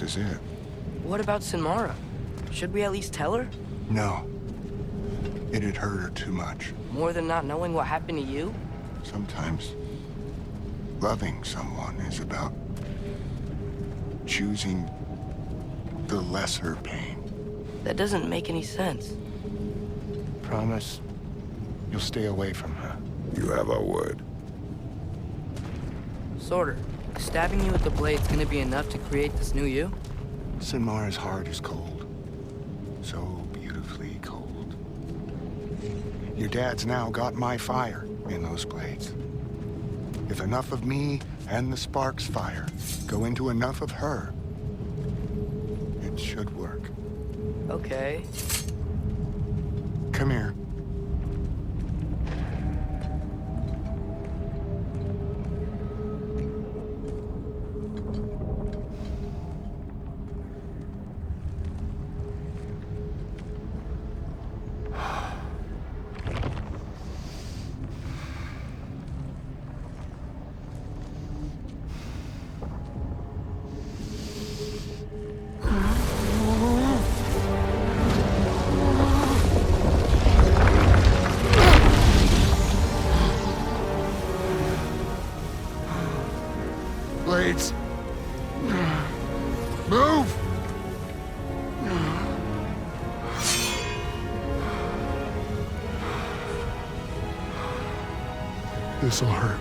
this is it. What about Sinmara? Should we at least tell her? No. It'd hurt her too much. More than not knowing what happened to you? Sometimes loving someone is about choosing the lesser pain. That doesn't make any sense. Promise you'll stay away from her. You have our word. Sorter, stabbing you with the blade's gonna be enough to create this new you? Sinmara's heart is cold. So beautifully cold. Your dad's now got my fire in those blades. If enough of me and the spark's fire go into enough of her, it should work. Okay. Come here. Blades. Move! This'll hurt.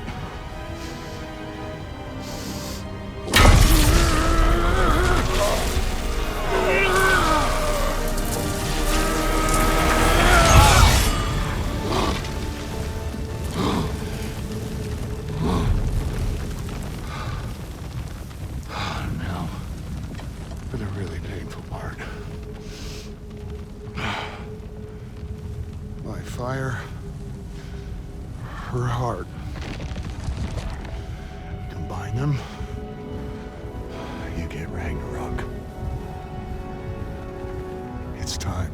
Now, for the really painful part. My fire, her heart. Combine them, you get Ragnarok. It's time.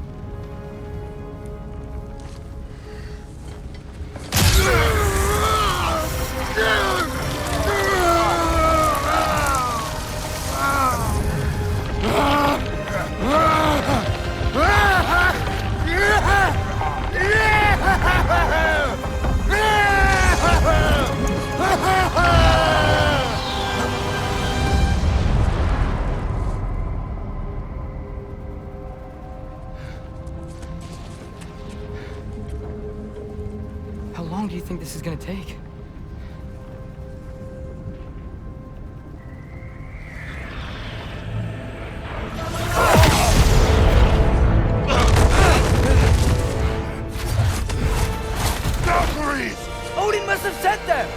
How long do you think this is gonna take? Odin must have sent them!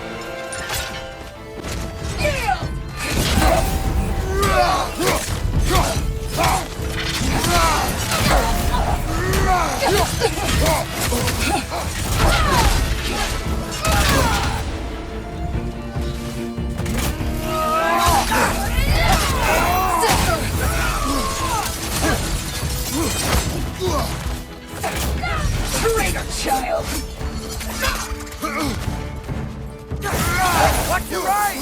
Traitor child! Watch your right!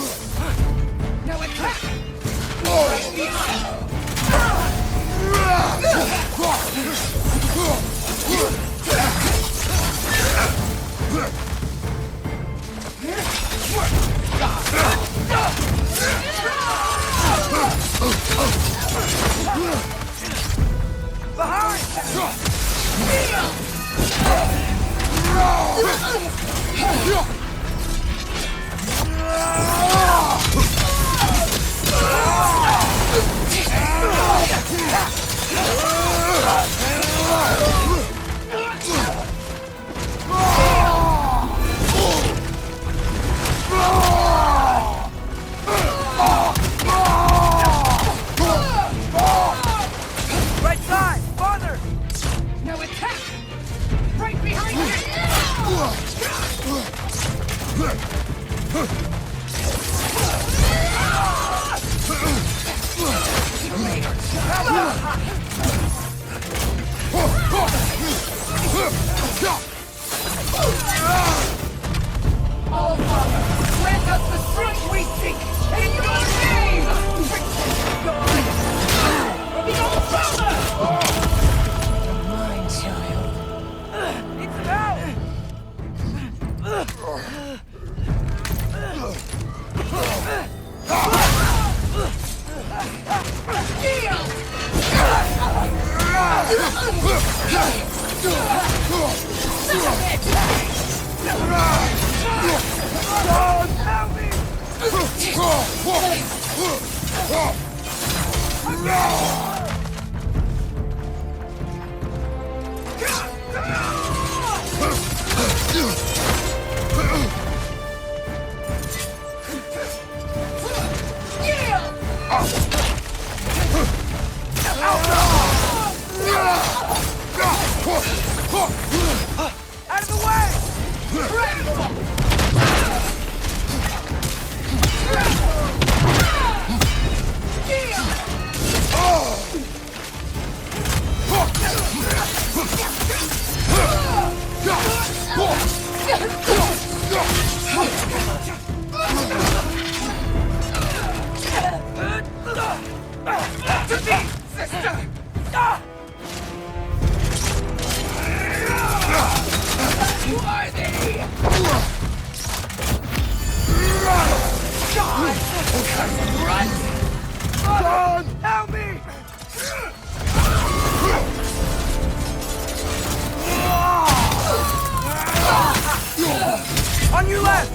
Now attack! Right side! Farther! Now attack! Right behind you! All Father, grant us the strength we seek in your name! God! Out of the way! To thee, sister! Who are they? God! Run! God! Help me! On your left!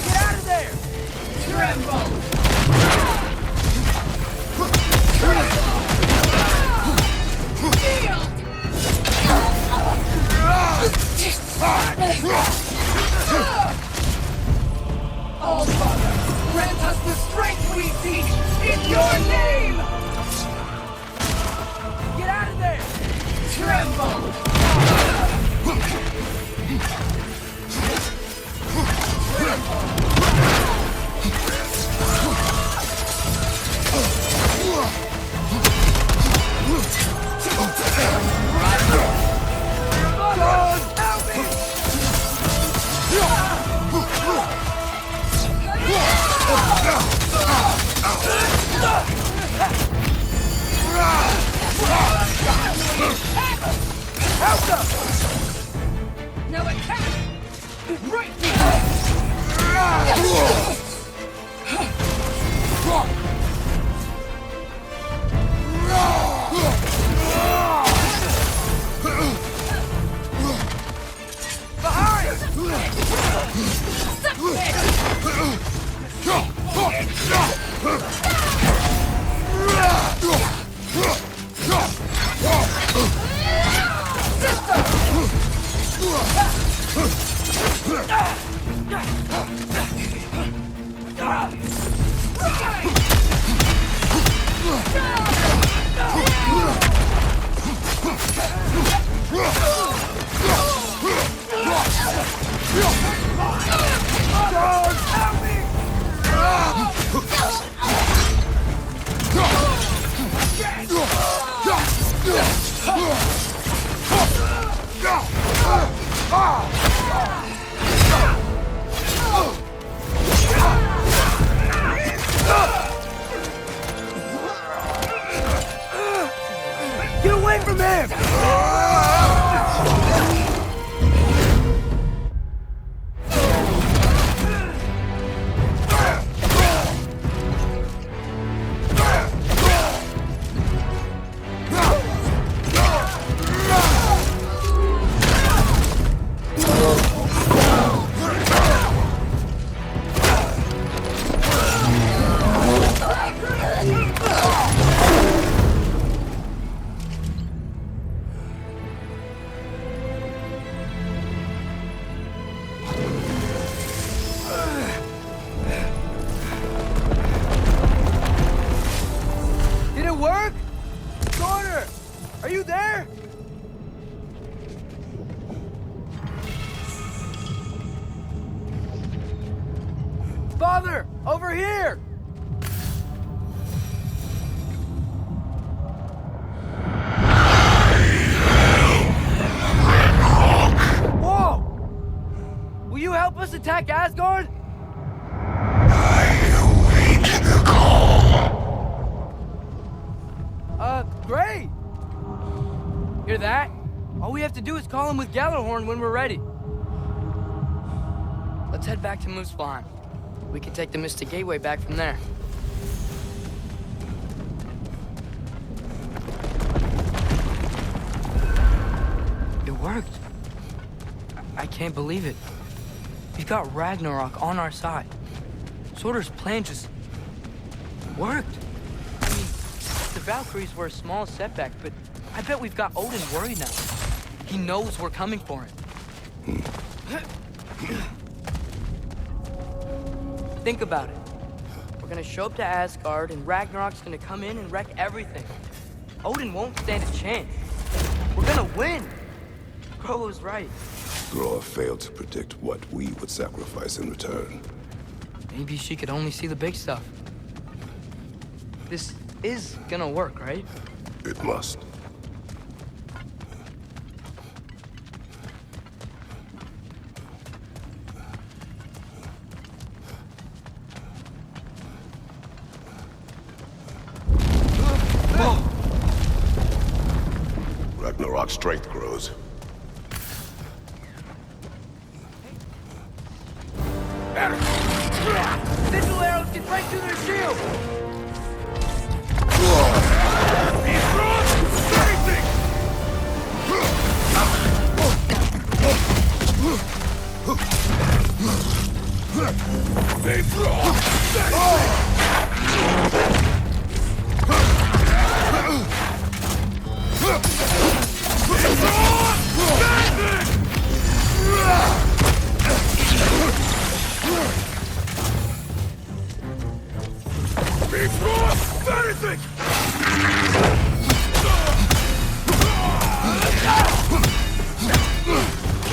Get out of there! Tremble! Oh, Father, grant us the strength we seek in your name! Get out of there! Tremble! Now attack! Right! Get away from him! Did it work? Daughter, are you there? Father, over here! Whoa! Will you help us attack Asgard? Great! Hear that? All we have to do is call him with Gjallarhorn when we're ready. Let's head back to Muspelheim. We can take the Mystic Gateway back from there. worked. I can't believe it. We've got Ragnarok on our side. Sorter's plan just worked. I mean, the Valkyries were a small setback, but I bet we've got Odin worried now. He knows we're coming for him. Think about it. We're gonna show up to Asgard, and Ragnarok's gonna come in and wreck everything. Odin won't stand a chance. We're gonna win. Groa was right. Groa failed to predict what we would sacrifice in return. Maybe she could only see the big stuff. This is gonna work, right? It must. Ragnarok's strength grows. Sigil arrows can break through their shield!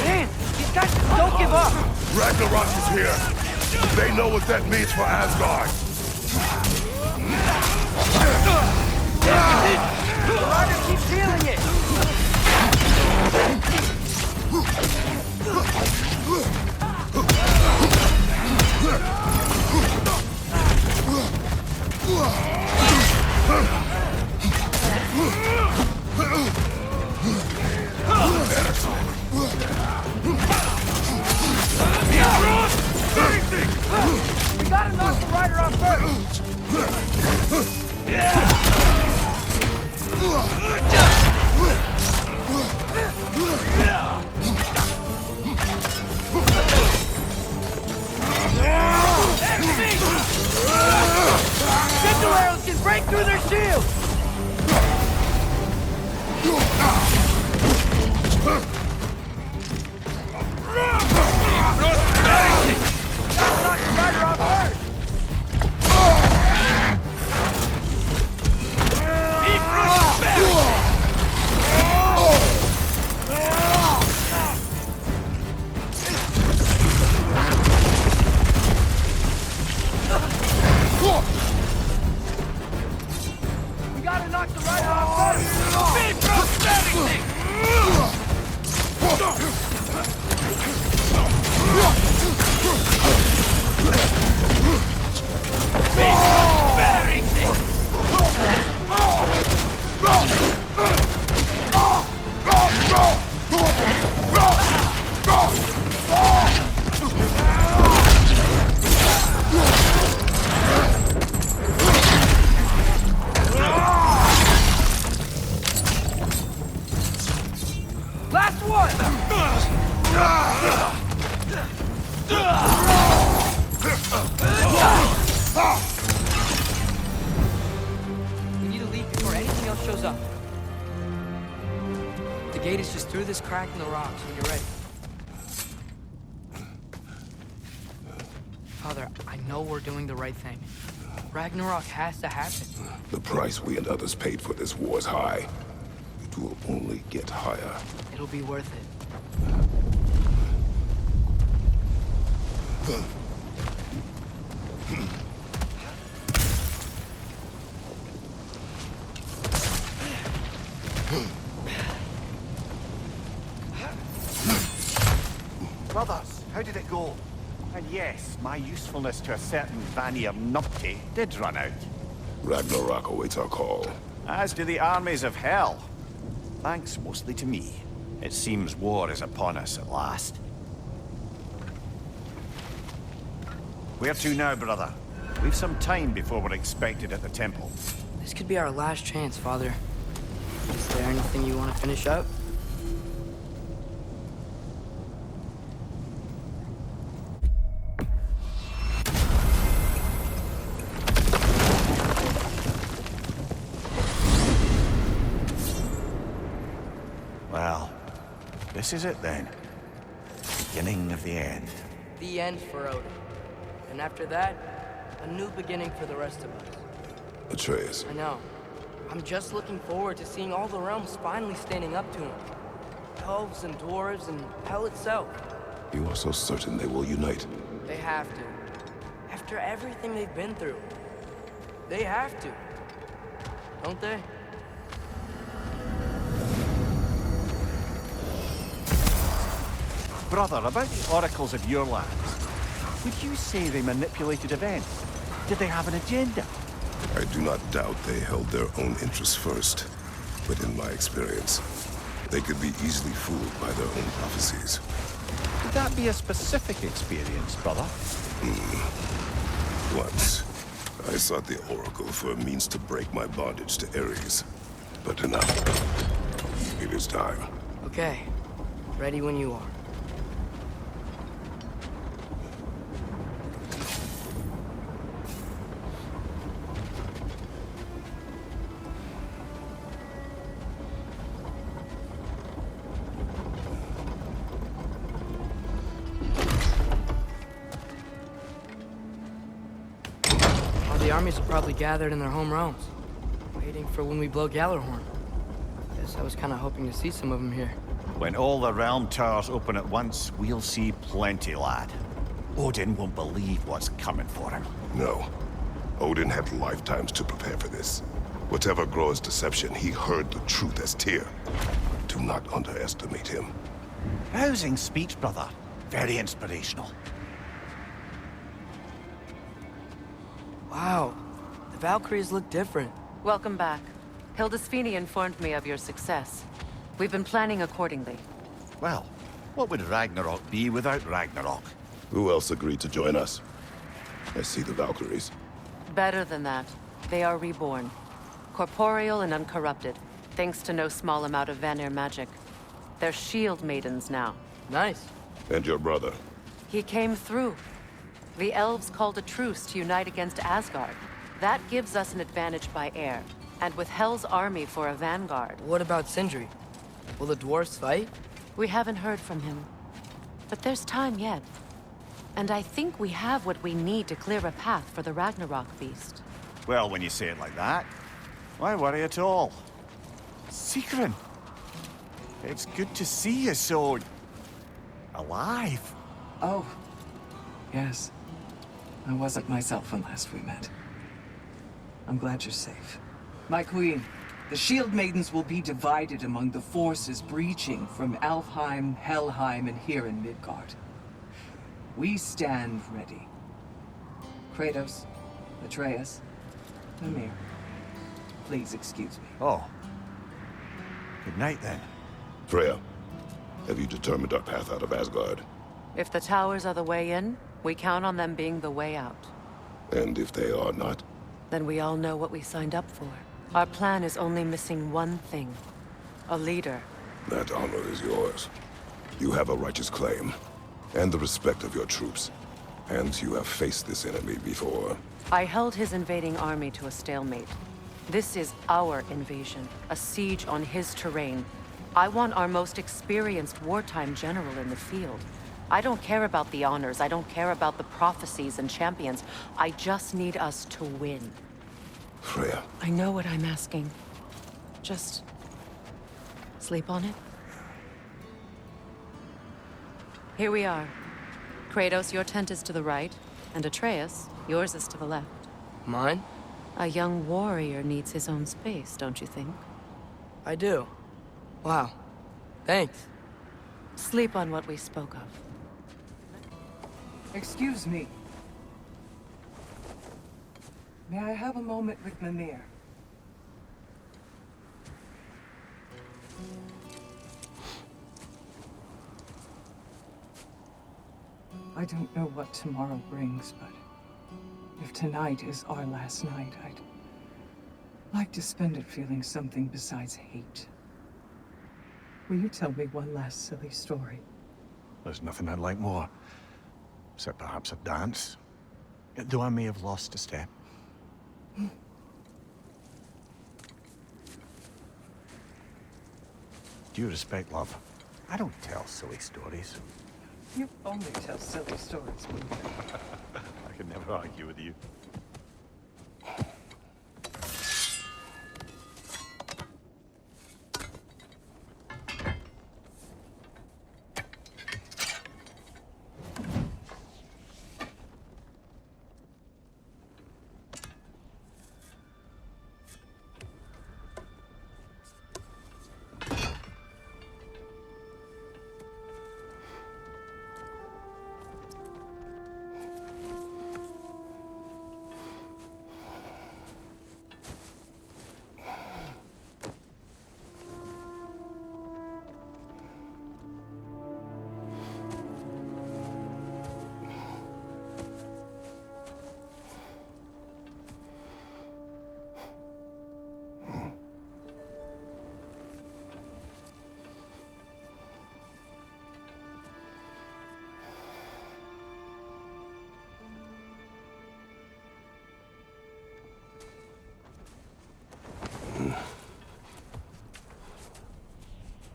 Man, these guys just don't give up! Ragnarok is here. They know what that means for Asgard. The rider keeps feeling it! We gotta knock the rider off first! Sigil arrows can break through their shield! Gotta knock the rider off first! We gotta knock the rider off first! Last one! We need to leave before anything else shows up. The gate is just through this crack in the rocks when you're ready. Father, I know we're doing the right thing. Ragnarok has to happen. The price we and others paid for this war is high. It will only get higher. It'll be worth it. Brothers, how did it go? And yes, my usefulness to a certain Vanir numpty did run out. Ragnarok awaits our call. As do the armies of hell. Thanks mostly to me. It seems war is upon us at last. Where to now, brother? We've some time before we're expected at the temple. This could be our last chance, Father. Is there anything you want to finish up? This is it then. Beginning of the end. The end for Odin. And after that, a new beginning for the rest of us. Atreus, I know. I'm just looking forward to seeing all the realms finally standing up to him. Elves and dwarves and hell itself. you are so certain they will unite. They have to. After everything they've been through. They have to. Don't they? Brother, about the oracles of your lands, would you say they manipulated events? Did they have an agenda? I do not doubt they held their own interests first, but in my experience, they could be easily fooled by their own prophecies. Would that be a specific experience, brother? Once, I sought the Oracle for a means to break my bondage to Ares. But enough. It is time. Okay. Ready when you are. The armies are probably gathered in their home realms, waiting for when we blow Gjallarhorn. Guess I was kind of hoping to see some of them here. When all the realm towers open at once, we'll see plenty, lad. Odin won't believe what's coming for him. No. Odin had lifetimes to prepare for this. Whatever Groa's deception, he heard the truth as Tyr. Do not underestimate him. Rousing speech, brother. Very inspirational. Wow, the Valkyries look different. Welcome back. Hildisfini informed me of your success. We've been planning accordingly. Well, what would Ragnarok be without Ragnarok? Who else agreed to join us? I see the Valkyries. Better than that, they are reborn. Corporeal and uncorrupted, thanks to no small amount of Vanir magic. They're shield maidens now. Nice. And your brother. He came through. The elves called a truce to unite against Asgard. That gives us an advantage by air. And with Hel's army for a vanguard. What about Sindri? Will the dwarves fight? We haven't heard from him. But there's time yet. And I think we have what we need to clear a path for the Ragnarok beast. Well, when you say it like that, why worry at all? Sigrun! It's good to see you so... alive. Oh, yes. I wasn't myself when last we met. I'm glad you're safe. My queen, the Shield Maidens will be divided among the forces breaching from Alfheim, Helheim, and here in Midgard. We stand ready. Kratos, Atreus, Mimir, please excuse me. Oh. Good night, then. Freya, have you determined our path out of Asgard? If the towers are the way in, we count on them being the way out. And if they are not? Then we all know what we signed up for. Our plan is only missing one thing. A leader. That honor is yours. You have a righteous claim, and the respect of your troops. And you have faced this enemy before. I held his invading army to a stalemate. This is our invasion, a siege on his terrain. I want our most experienced wartime general in the field. I don't care about the honors, I don't care about the prophecies and champions. I just need us to win. Freya. I know what I'm asking. Just... sleep on it? Here we are. Kratos, your tent is to the right, and Atreus, yours is to the left. Mine? A young warrior needs his own space, don't you think? I do. Wow. Thanks. Sleep on what we spoke of. Excuse me. May I have a moment with Mimir? I don't know what tomorrow brings, but if tonight is our last night, I'd like to spend it feeling something besides hate. Will you tell me one last silly story? There's nothing I'd like more. Except perhaps a dance. Though I may have lost a step. Due respect, love. I don't tell silly stories. You only tell silly stories, wouldn't you? I can never argue with you.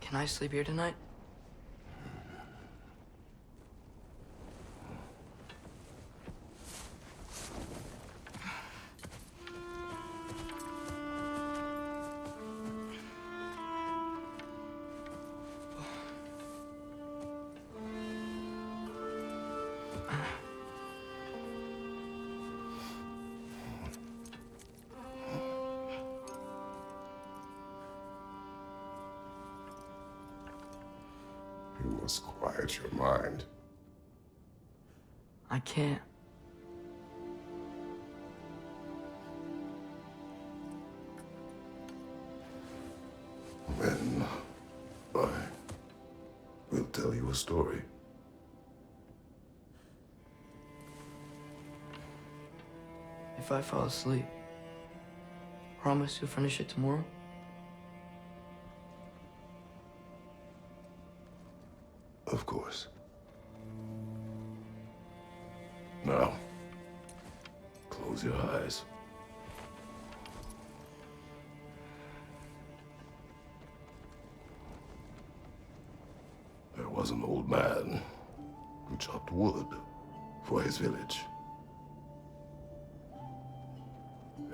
Can I sleep here tonight? You must quiet your mind. I can't. Then I will tell you a story. If I fall asleep, promise you'll finish it tomorrow? Of course. Now, close your eyes. There was an old man who chopped wood for his village.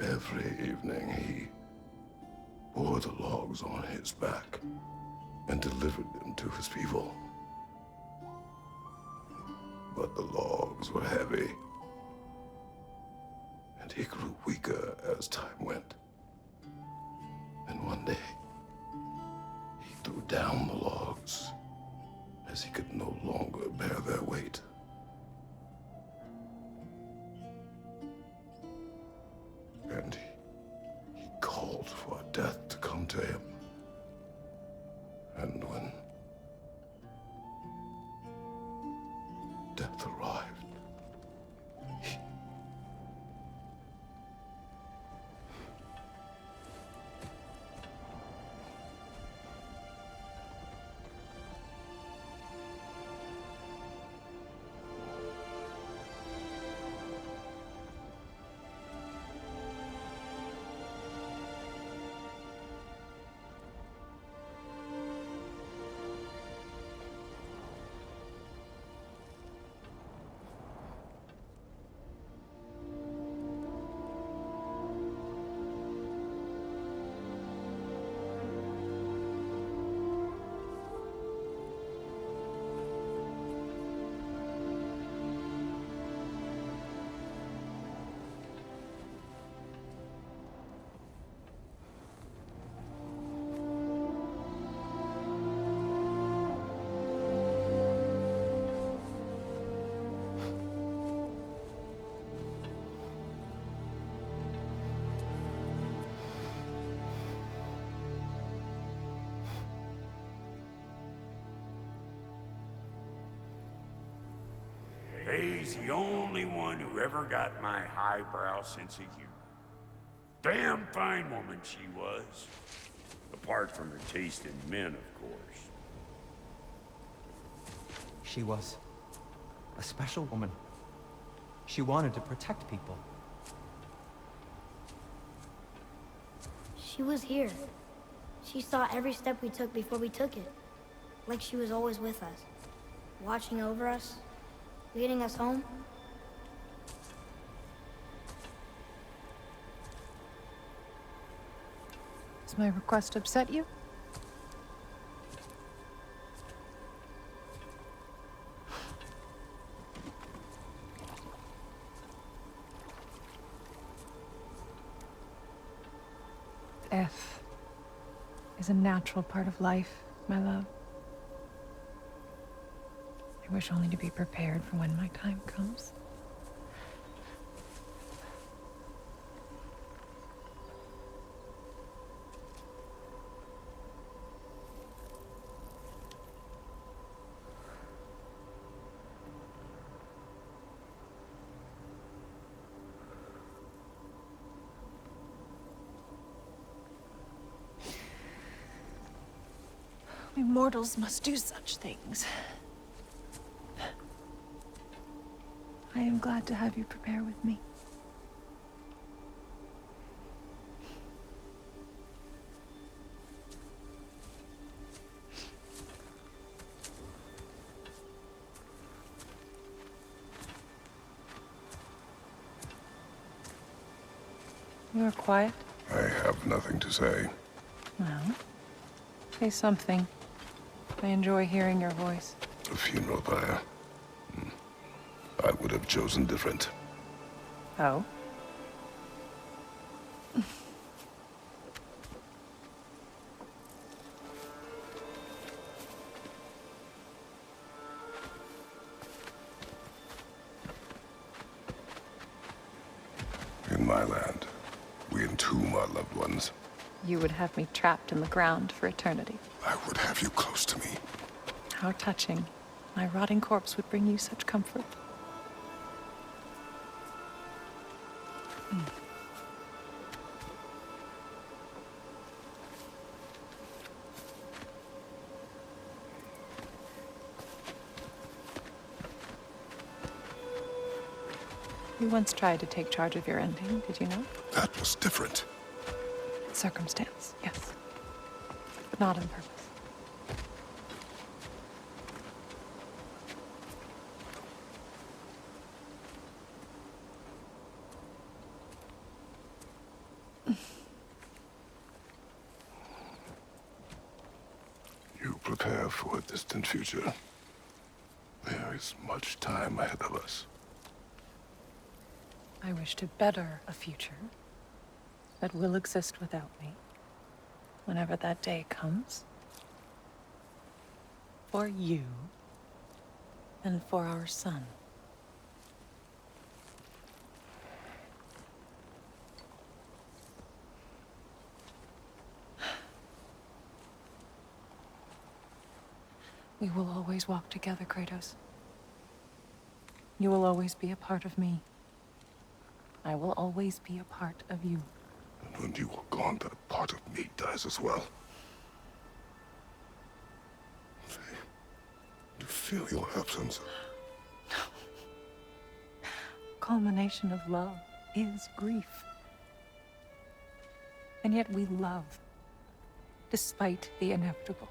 Every evening he bore the logs on his back and delivered them to his people. But the logs were heavy, and he grew weaker as time went. And one day, he threw down the logs as he could no longer bear their weight. And he called for death to come to him. And when death arrived, He's the only one who ever got my highbrow sense of humor. Damn fine woman she was. Apart from her taste in men, of course. She was a special woman. She wanted to protect people. She was here. She saw every step we took before we took it. Like she was always with us, watching over us, leading us home. Does my request upset you? Death is a natural part of life, my love. I wish only to be prepared for when my time comes. We mortals must do such things. I am glad to have you prepare with me. You are quiet. I have nothing to say. Well, say something. I enjoy hearing your voice. A funeral pyre. I would have chosen different. Oh? In my land, we entomb our loved ones. You would have me trapped in the ground for eternity. I would have you close to me. How touching. My rotting corpse would bring you such comfort. You once tried to take charge of your ending, did you know? That was different. Circumstance, yes. But not on purpose. You prepare for a distant future. There is much time ahead of us. I wish to better a future that will exist without me, whenever that day comes. For you, and for our son. We will always walk together, Kratos. You will always be a part of me. I will always be a part of you. And when you are gone, that part of me dies as well. I feel your absence. Culmination of love is grief. And yet we love, despite the inevitable.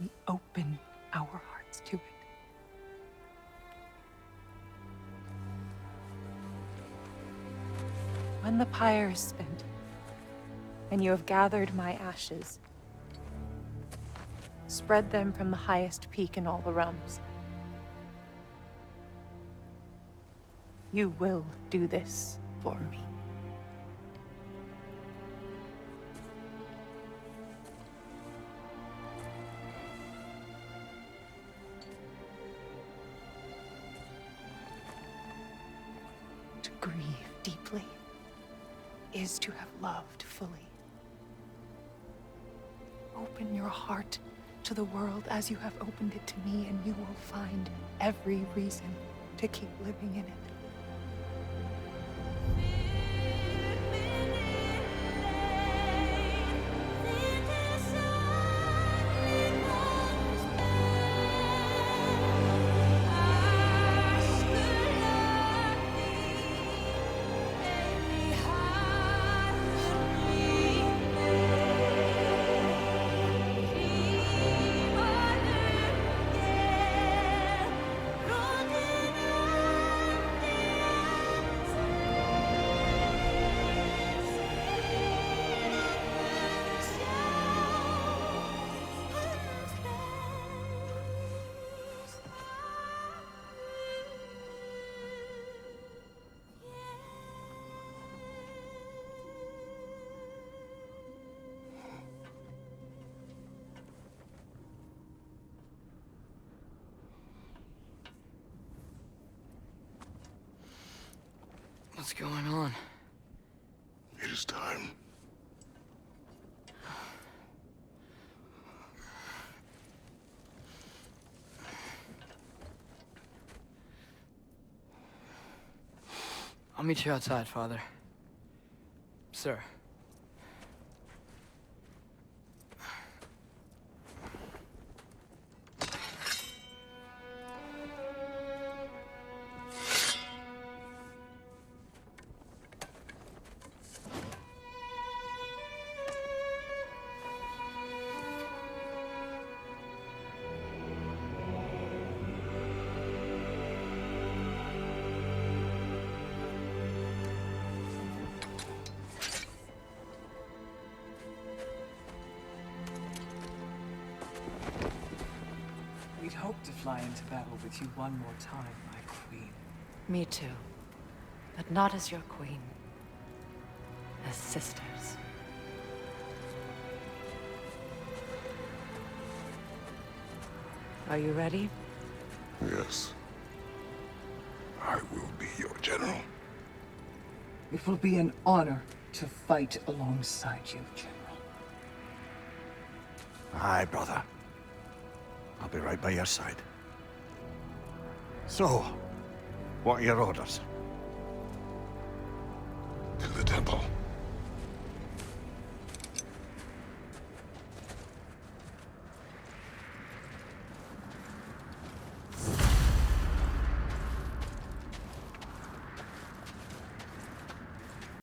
We open our hearts to it. When the pyre is spent, and you have gathered my ashes, spread them from the highest peak in all the realms. You will do this for me. To grieve deeply is to have loved fully. Open your heart to the world as you have opened it to me, and you will find every reason to keep living in it. What's going on? It is time. I'll meet you outside, Father. Sir. We'd hoped to fly into battle with you one more time, my queen. Me too. But not as your queen. As sisters. Are you ready? Yes. I will be your general. It will be an honor to fight alongside you, General. Aye, brother. I'll be right by your side. So, what are your orders?